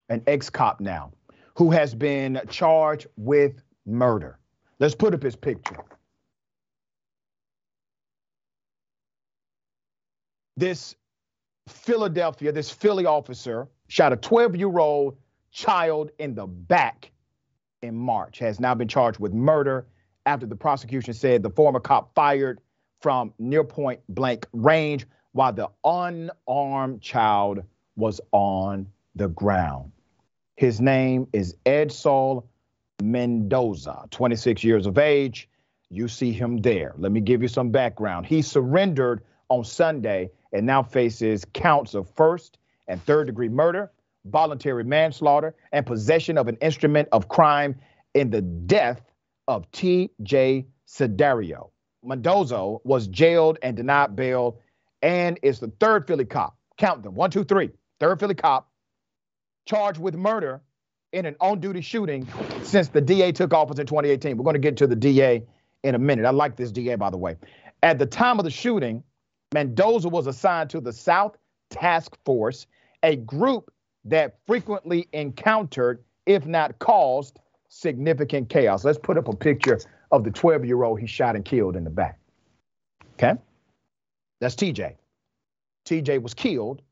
an ex-cop now, who has been charged with murder. Let's put up his picture. This Philly officer shot a 12-year-old child in the back in March, has now been charged with murder after the prosecution said the former cop fired from near point blank range while the unarmed child was on the ground. His name is Edsaul Mendoza, 26 years of age. You see him there. Let me give you some background. He surrendered on Sunday and now faces counts of first and third degree murder, voluntary manslaughter, and possession of an instrument of crime in the death of TJ Siderio. Mendoza was jailed and denied bail and is the third Philly cop. Count them. 1, 2, 3. Third Philly cop charged with murder in an on-duty shooting since the DA took office in 2018. We're going to get to the DA in a minute. I like this DA, by the way. At the time of the shooting, Mendoza was assigned to the South Task Force, a group that frequently encountered, if not caused, significant chaos. Let's put up a picture of the 12-year-old he shot and killed in the back. Okay? That's TJ. TJ was killed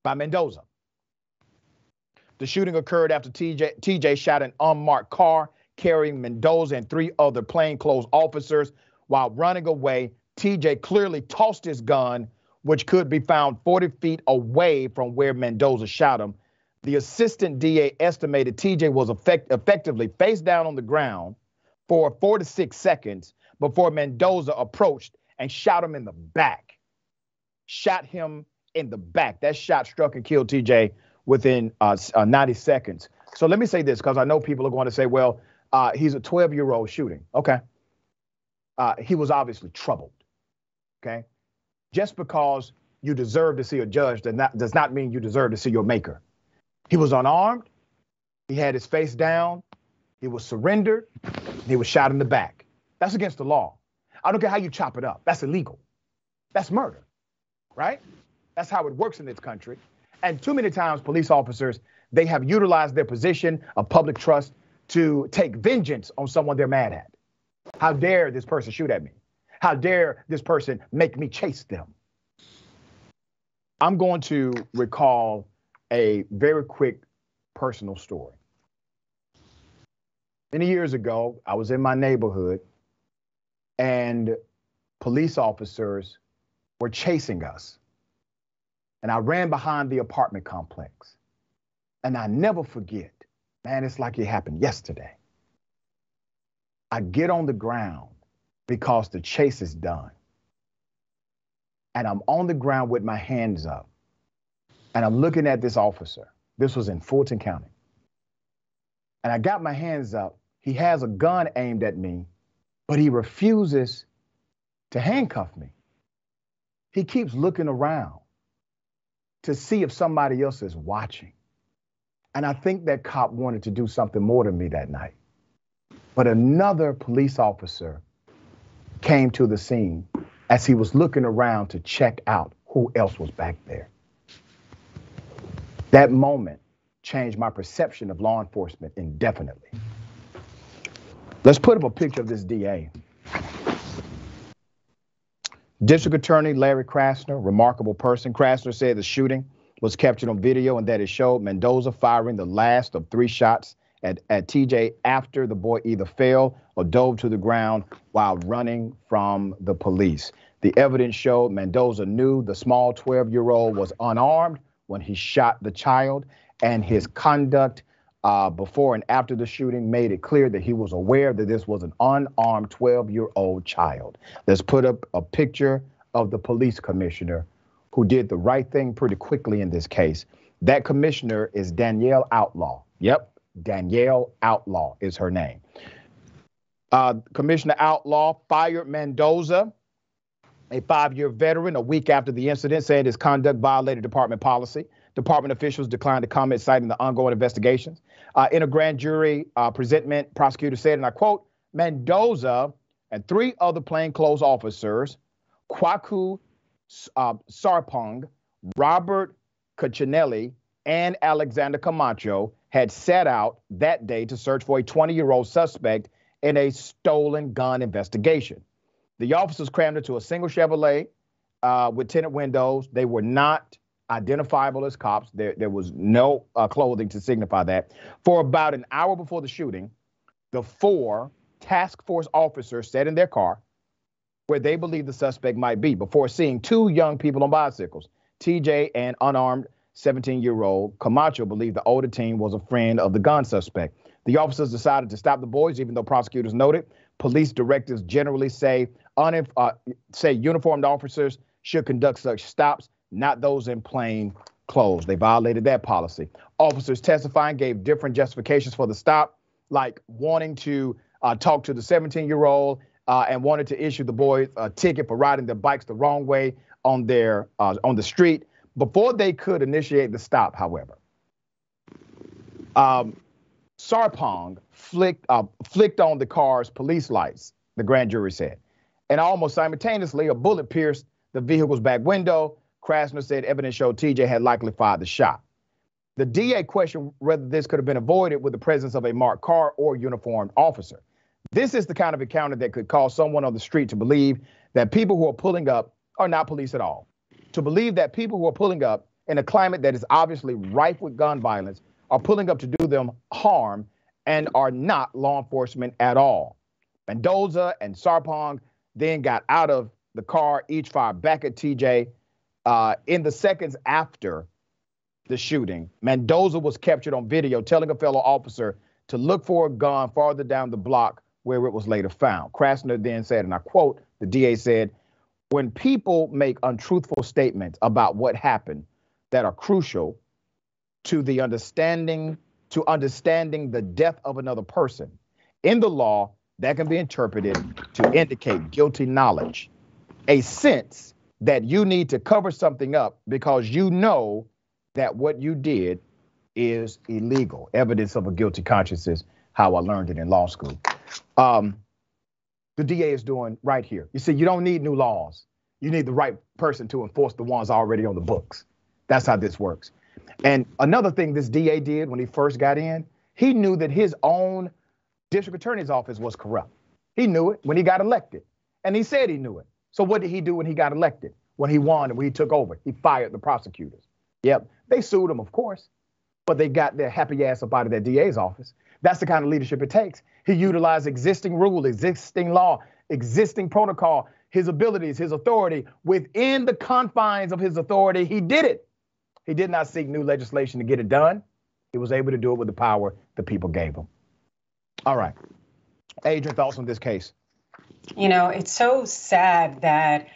by Mendoza. The shooting occurred after TJ shot an unmarked car carrying Mendoza and 3 other plainclothes officers. While running away, TJ clearly tossed his gun, which could be found 40 feet away from where Mendoza shot him. The assistant DA estimated TJ was effectively face down on the ground for 4 to 6 seconds before Mendoza approached and shot him in the back. Shot him in the back. That shot struck and killed TJ within 90 seconds. So let me say this, because I know people are going to say, well, he's a 12-year-old shooting. Okay. He was obviously troubled. Okay. Just because you deserve to see a judge does not mean you deserve to see your maker. He was unarmed. He had his face down. He was surrendered. He was shot in the back. That's against the law. I don't care how you chop it up. That's illegal. That's murder, right? That's how it works in this country. And too many times, police officers, they have utilized their position of public trust to take vengeance on someone they're mad at. How dare this person shoot at me? How dare this person make me chase them? I'm going to recall a very quick personal story. Many years ago, I was in my neighborhood and police officers were chasing us. And I ran behind the apartment complex. And I never forget, man, it's like it happened yesterday. I get on the ground because the chase is done. And I'm on the ground with my hands up. And I'm looking at this officer. This was in Fulton County. And I got my hands up. He has a gun aimed at me, but he refuses to handcuff me. He keeps looking around to see if somebody else is watching. And I think that cop wanted to do something more to me that night. But another police officer came to the scene as he was looking around to check out who else was back there. That moment changed my perception of law enforcement indefinitely. Let's put up a picture of this DA. District Attorney Larry Krasner, remarkable person. Krasner said the shooting was captured on video and that it showed Mendoza firing the last of 3 shots at TJ after the boy either fell or dove to the ground while running from the police. The evidence showed Mendoza knew the small 12-year-old was unarmed when he shot the child, and his conduct before and after the shooting made it clear that he was aware that this was an unarmed 12-year-old child. Let's put up a picture of the police commissioner who did the right thing pretty quickly in this case. That commissioner is Danielle Outlaw. Yep, Danielle Outlaw is her name. Commissioner Outlaw fired Mendoza, a 5-year veteran, a week after the incident, saying his conduct violated department policy. Department officials declined to comment, citing the ongoing investigations. In a grand jury presentment, prosecutors said, and I quote, Mendoza and 3 other plainclothes officers, Kwaku Sarpong, Robert Cuccinelli, and Alexander Camacho had set out that day to search for a 20-year-old suspect in a stolen gun investigation. The officers crammed into a single Chevrolet with tinted windows. They were not identifiable as cops. There was no clothing to signify that. For about an hour before the shooting, the 4 task force officers sat in their car where they believed the suspect might be before seeing 2 young people on bicycles. TJ and unarmed 17-year-old Camacho believed the older teen was a friend of the gun suspect. The officers decided to stop the boys, even though prosecutors noted police directives generally say uniformed officers should conduct such stops, not those in plain clothes. They violated that policy. Officers testifying gave different justifications for the stop, like wanting to talk to the 17-year-old and wanted to issue the boys a ticket for riding their bikes the wrong way on the street. Before they could initiate the stop, however, Sarpong flicked on the car's police lights, the grand jury said. And almost simultaneously, a bullet pierced the vehicle's back window. Krasner said evidence showed TJ had likely fired the shot. The DA questioned whether this could have been avoided with the presence of a marked car or uniformed officer. This is the kind of encounter that could cause someone on the street to believe that people who are pulling up are not police at all. To believe that people who are pulling up in a climate that is obviously rife with gun violence are pulling up to do them harm and are not law enforcement at all. Mendoza and Sarpong then got out of the car, each fired back at TJ. In the seconds after the shooting, Mendoza was captured on video telling a fellow officer to look for a gun farther down the block where it was later found. Krasner then said, and I quote, the DA said, "When people make untruthful statements about what happened that are crucial to understanding the death of another person, in the law, that can be interpreted to indicate guilty knowledge, a sense that you need to cover something up because you know that what you did is illegal." Evidence of a guilty conscience is how I learned it in law school. The DA is doing right here. You see, you don't need new laws. You need the right person to enforce the ones already on the books. That's how this works. And another thing this DA did when he first got in, he knew that his own district attorney's office was corrupt. He knew it when he got elected. And he said he knew it. So what did he do when he got elected? When he won and when he took over, he fired the prosecutors. Yep, they sued him, of course, but they got their happy ass up out of their DA's office. That's the kind of leadership it takes. He utilized existing rule, existing law, existing protocol, his abilities, his authority. Within the confines of his authority, he did it. He did not seek new legislation to get it done. He was able to do it with the power the people gave him. All right. Adrian, thoughts on this case? You know, it's so sad that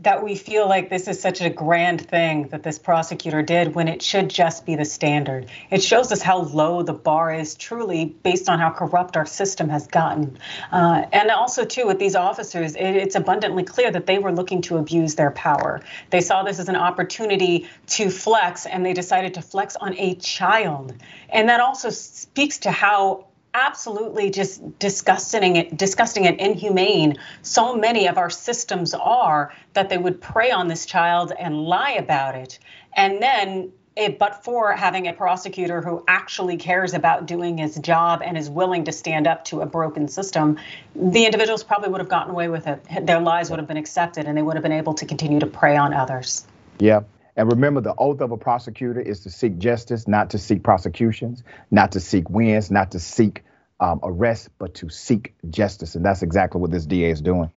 that we feel like this is such a grand thing that this prosecutor did when it should just be the standard. It shows us how low the bar is truly based on how corrupt our system has gotten. And also, too, with these officers, it's abundantly clear that they were looking to abuse their power. They saw this as an opportunity to flex, and they decided to flex on a child. And that also speaks to how absolutely just disgusting and inhumane so many of our systems are, that they would prey on this child and lie about it. And then, but for having a prosecutor who actually cares about doing his job and is willing to stand up to a broken system, the individuals probably would have gotten away with it. Their lies would have been accepted and they would have been able to continue to prey on others. Yeah. And remember, the oath of a prosecutor is to seek justice, not to seek prosecutions, not to seek wins, not to seek arrests, but to seek justice. And that's exactly what this DA is doing.